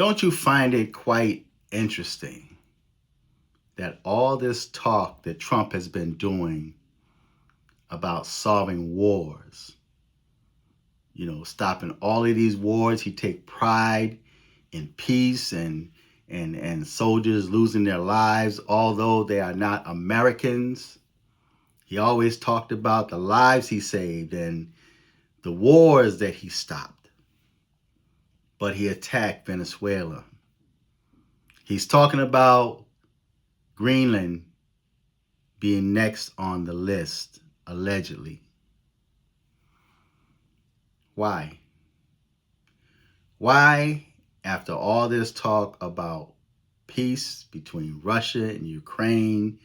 Don't you find it quite interesting that all this talk that Trump has been doing about solving wars, stopping all of these wars, he take pride in peace and soldiers losing their lives, although they are not Americans. He always talked about the lives he saved and the wars that he stopped. But he attacked Venezuela. He's talking about Greenland being next on the list, allegedly. Why? Why, after all this talk about peace between Russia and Ukraine,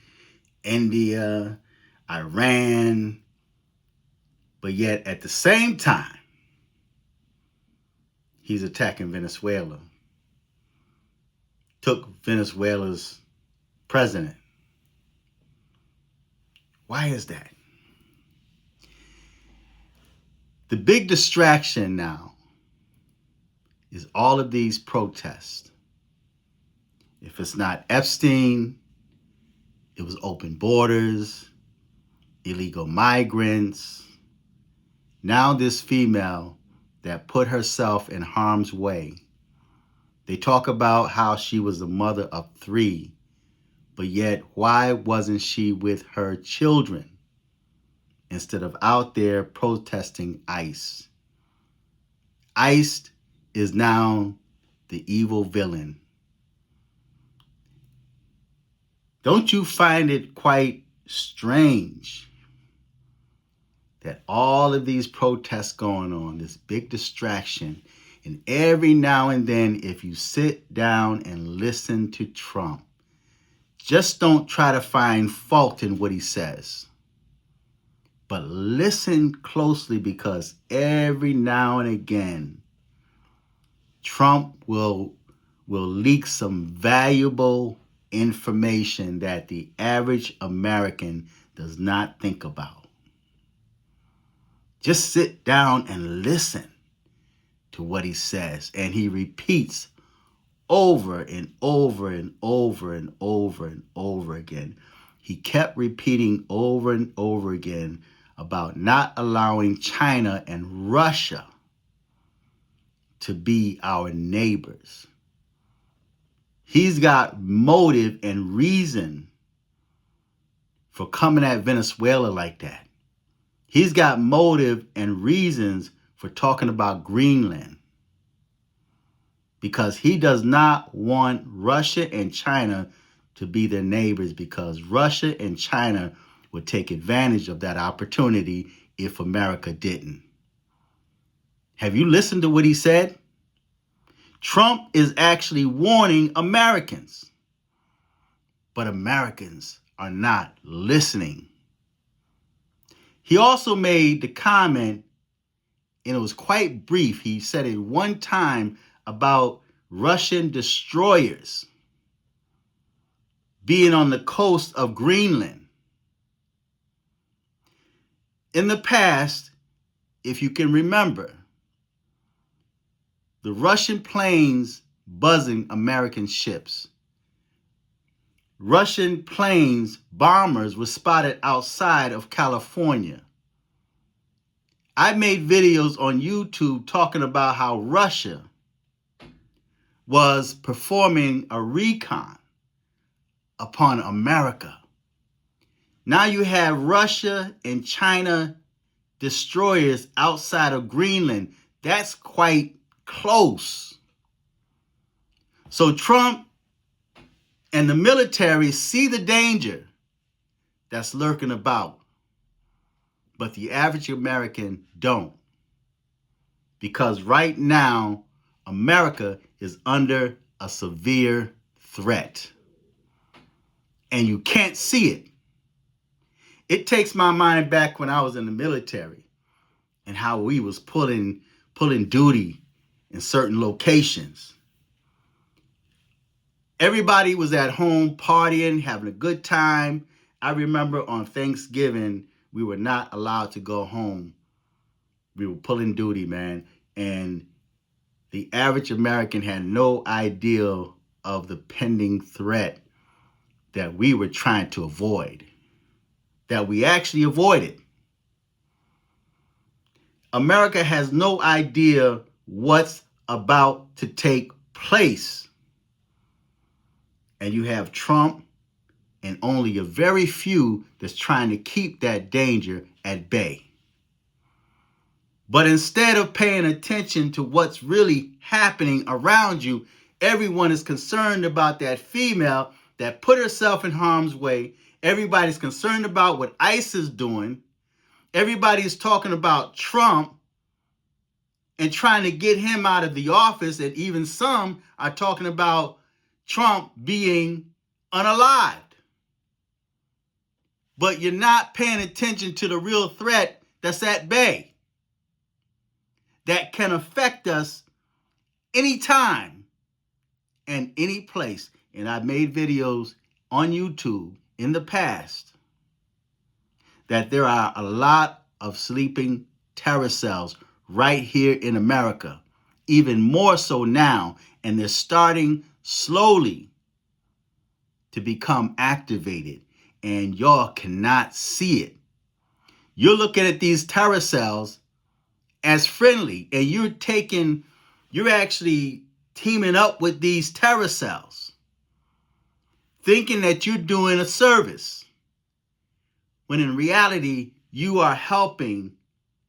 India, Iran, but yet at the same time, he's attacking Venezuela, took Venezuela's president? Why is that? The big distraction now is all of these protests. If it's not Epstein, it was open borders, illegal migrants. Now this female that put herself in harm's way. They talk about how she was the mother of 3, but yet why wasn't she with her children instead of out there protesting ICE? ICE is now the evil villain. Don't you find it quite strange that all of these protests going on, this big distraction, and every now and then, if you sit down and listen to Trump, just don't try to find fault in what he says, but listen closely, because every now and again, Trump will leak some valuable information that the average American does not think about. Just sit down and listen to what he says, and he repeats over and over and over and over and over again. He kept repeating over and over again about not allowing China and Russia to be our neighbors. He's got motive and reason for coming at Venezuela like that. He's got motive and reasons for talking about Greenland, because he does not want Russia and China to be their neighbors, because Russia and China would take advantage of that opportunity if America didn't. Have you listened to what he said? Trump is actually warning Americans, but Americans are not listening. He also made the comment, and it was quite brief. He said it one time about Russian destroyers being on the coast of Greenland. In the past, if you can remember, the Russian planes buzzing American ships. Russian planes, bombers, were spotted outside of California. I made videos on YouTube talking about how Russia was performing a recon upon America. Now you have Russia and China destroyers outside of Greenland. That's quite close. So Trump and the military see the danger that's lurking about, but the average American don't. Because right now, America is under a severe threat. And you can't see it. It takes my mind back when I was in the military and how we was pulling duty in certain locations. Everybody was at home partying, having a good time. I remember on Thanksgiving, we were not allowed to go home. We were pulling duty, man. And the average American had no idea of the pending threat that we were trying to avoid, that we actually avoided. America has no idea what's about to take place. And you have Trump and only a very few that's trying to keep that danger at bay. But instead of paying attention to what's really happening around you, everyone is concerned about that female that put herself in harm's way. Everybody's concerned about what ICE is doing. Everybody's talking about Trump and trying to get him out of the office. And even some are talking about Trump being unalived. But you're not paying attention to the real threat that's at bay, that can affect us anytime and any place. And I've made videos on YouTube in the past that there are a lot of sleeping terror cells right here in America, even more so now, and they're starting slowly to become activated, and y'all cannot see it. You're looking at these terror cells as friendly, and you're actually teaming up with these terror cells, thinking that you're doing a service, when in reality, you are helping,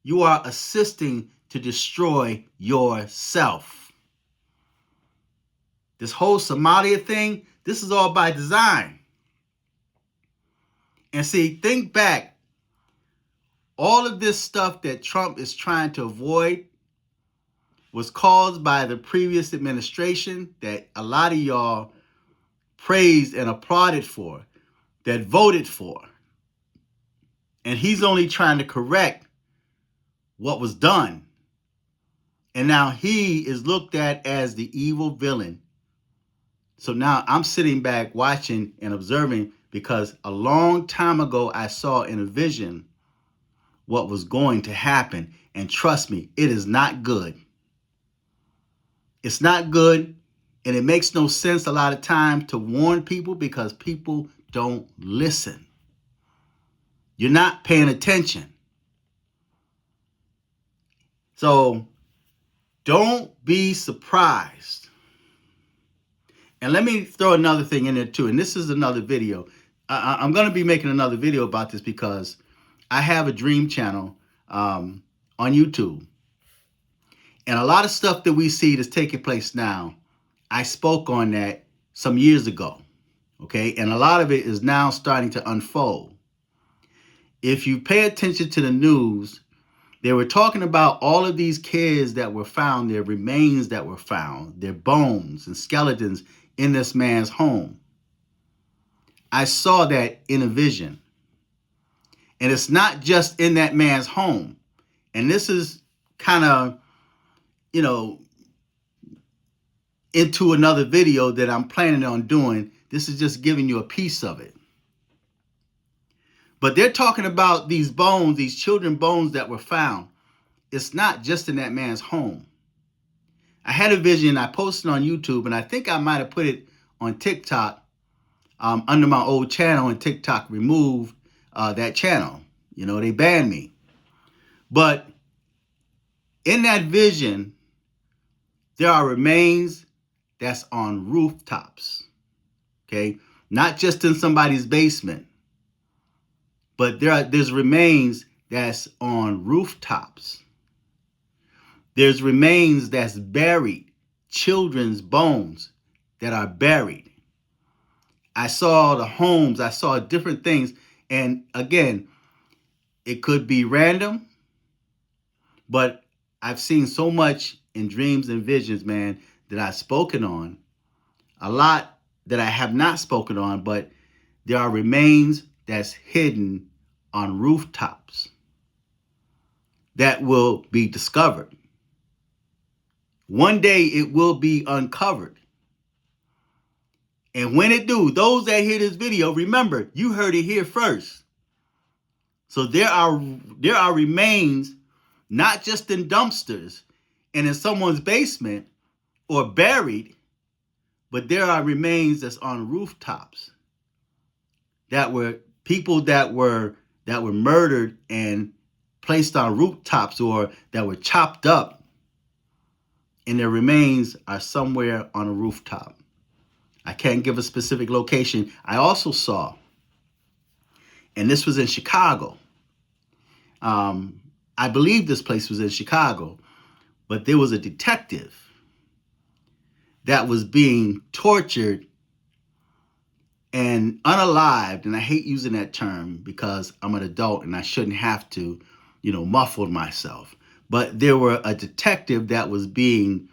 you are assisting to destroy yourself. This whole Somalia thing, this is all by design. And see, think back, all of this stuff that Trump is trying to avoid was caused by the previous administration that a lot of y'all praised and applauded for, that voted for. And he's only trying to correct what was done. And now he is looked at as the evil villain. So now I'm sitting back watching and observing, because a long time ago I saw in a vision what was going to happen. And trust me, it is not good. It's not good. And it makes no sense a lot of times to warn people, because people don't listen. You're not paying attention. So don't be surprised. And let me throw another thing in there too. And this is another video. I'm going to be making another video about this, because I have a dream channel on YouTube. And a lot of stuff that we see that's taking place now, I spoke on that some years ago. Okay. And a lot of it is now starting to unfold. If you pay attention to the news, they were talking about all of these kids that were found, their remains that were found, their bones and skeletons in this man's home. I saw that in a vision. And it's not just in that man's home. And this is kind of, into another video that I'm planning on doing. This is just giving you a piece of it. But they're talking about these bones, these children bones that were found. It's not just in that man's home. I had a vision, I posted on YouTube, and I think I might have put it on TikTok under my old channel, and TikTok removed that channel. They banned me. But in that vision, there are remains that's on rooftops, okay? Not just in somebody's basement, but there's remains that's on rooftops. There's remains that's buried, children's bones that are buried. I saw the homes, I saw different things. And again, it could be random, but I've seen so much in dreams and visions, man, that I've spoken on. A lot that I have not spoken on, but there are remains that's hidden on rooftops that will be discovered. One day it will be uncovered. And when it do, those that hear this video, remember, you heard it here first. So there are remains, not just in dumpsters and in someone's basement, or buried, but there are remains that's on rooftops that were people that were murdered and placed on rooftops, or that were chopped up, and their remains are somewhere on a rooftop. I can't give a specific location. I also saw, and this was in Chicago. I believe this place was in Chicago, but there was a detective that was being tortured and unalived, and I hate using that term because I'm an adult and I shouldn't have to, muffle myself. But there were a detective that was being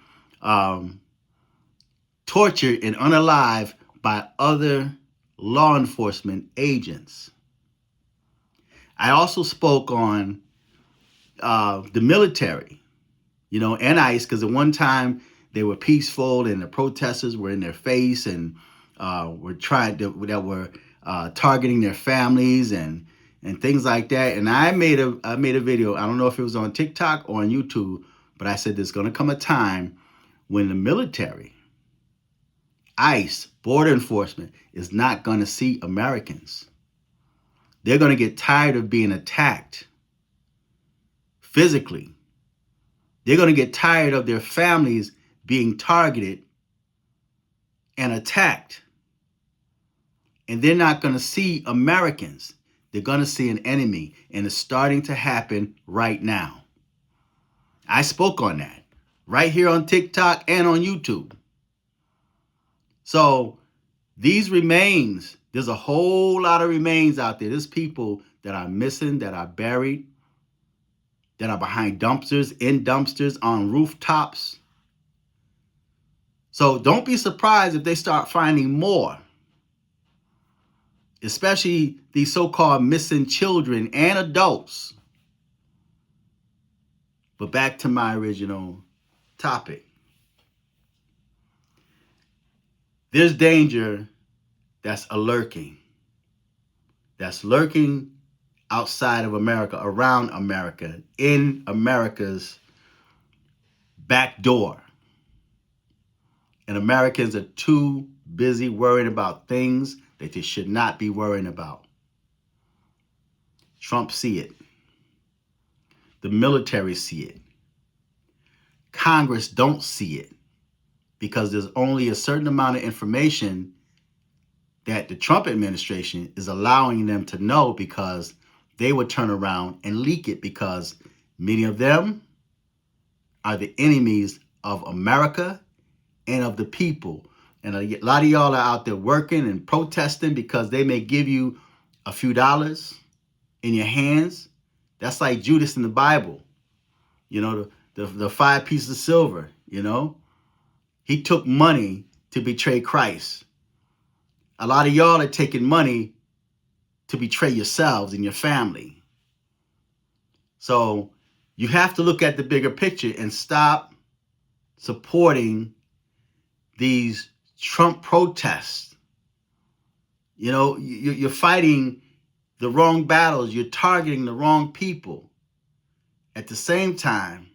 tortured and unalived by other law enforcement agents. I also spoke on the military, and ICE, because at one time they were peaceful and the protesters were in their face and were targeting their families and things like that. And I made a video. I don't know if it was on TikTok or on YouTube, but I said there's going to come a time when the military, ICE, border enforcement, is not going to see Americans. They're going to get tired of being attacked physically. They're going to get tired of their families being targeted and attacked. And they're not going to see Americans. They're going to see an enemy. And it's starting to happen right now. I spoke on that right here on TikTok and on YouTube. So these remains, there's a whole lot of remains out there. There's people that are missing, that are buried, that are behind dumpsters, in dumpsters, on rooftops. So don't be surprised if they start finding more, especially these so-called missing children and adults. But back to my original topic. There's danger that's lurking outside of America, around America, in America's back door. And Americans are too busy worrying about things that they should not be worrying about. Trump see it. The military see it. Congress don't see it because there's only a certain amount of information that the Trump administration is allowing them to know, because they would turn around and leak it, because many of them are the enemies of America and of the people. And a lot of y'all are out there working and protesting because they may give you a few dollars in your hands. That's like Judas in the Bible. The 5 pieces of silver, He took money to betray Christ. A lot of y'all are taking money to betray yourselves and your family. So you have to look at the bigger picture and stop supporting these Trump protests. You're fighting the wrong battles. You're targeting the wrong people. At the same time,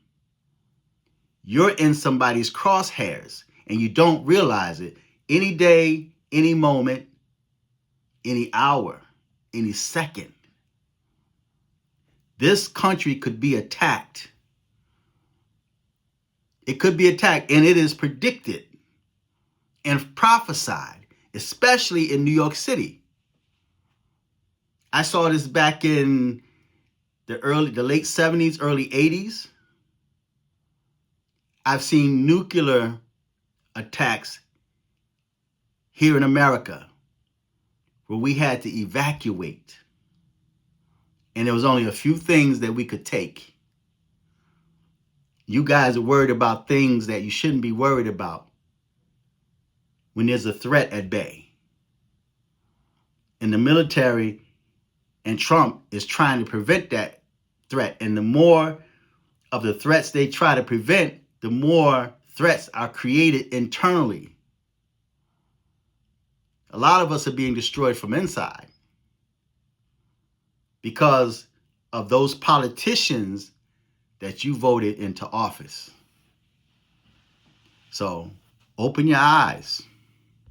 you're in somebody's crosshairs and you don't realize it. Any day, any moment, any hour, any second, this country could be attacked. It could be attacked, and it is predicted and prophesied, especially in New York City. I saw this back in the late 70s, early 80s. I've seen nuclear attacks here in America where we had to evacuate. And there was only a few things that we could take. You guys are worried about things that you shouldn't be worried about when there's a threat at bay. And the military and Trump is trying to prevent that threat. And the more of the threats they try to prevent, the more threats are created internally. A lot of us are being destroyed from inside because of those politicians that you voted into office. So open your eyes.